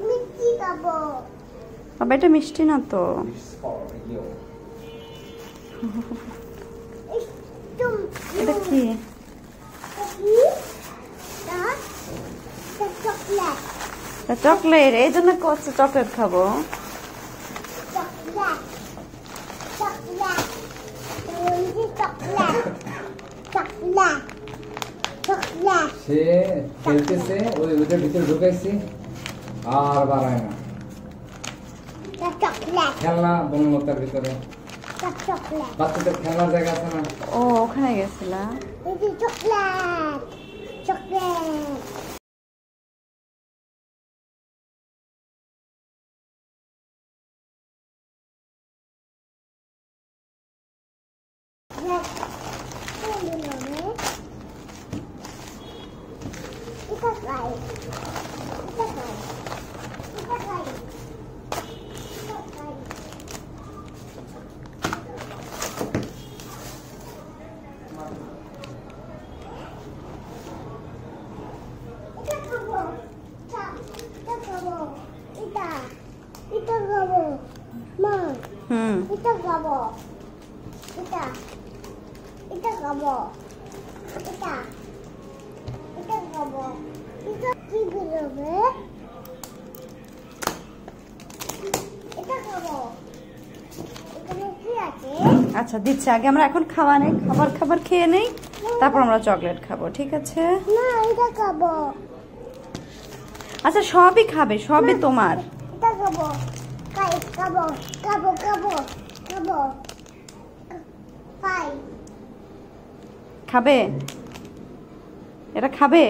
মিষ্টি খাবো। বাবা এটা মিষ্টি না তো। এটা কি? চকলেট। এই জন্য কত চকলেট খাবো। সে খেলতেছে, ওইটার ভিতরে ঢুকাইছি আর বাড়ায় না। খেলনা বনলতার ভিতরে বাচ্চাদের খেলার জায়গা আছে না? ও ওখানে গেছিলাম। Chocolate chocolate. আচ্ছা দিচ্ছি, আগে আমরা এখন খাওয়া নেই, খাবার খেয়ে নেই, তারপর আমরা চকলেট খাবো, ঠিক আছে? না এটা খাবো। আচ্ছা সবই খাবে, সবই তোমার। এটা খাবো, খাবো খাবো খাবো খাবো খাই। খাবে? এটা খাবে?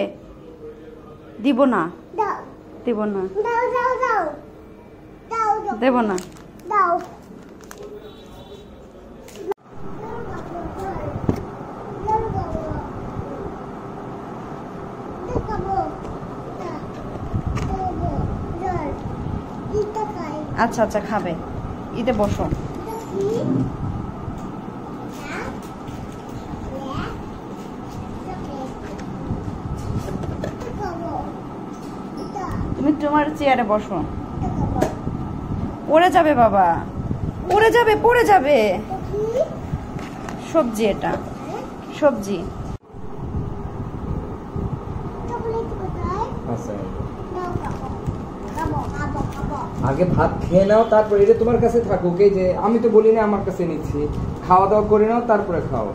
দিব না, দাও দিব না, দাও দাও দাও দাও দেব না। দাও। আচ্ছা আচ্ছা খাবে, ইতে বসো। তুমি তোমার চেয়ারে বসো। পড়ে যাবে বাবা, পড়ে যাবে, পড়ে যাবে। সবজি, এটা সবজি। আগে ভাত খেয়ে নাও, তারপর এটা তোমার কাছে থাকুক। এই যে আমি তো বলি না আমার কাছে নিচ্ছি, খাওয়া দাওয়া করে নাও তারপরে খাও।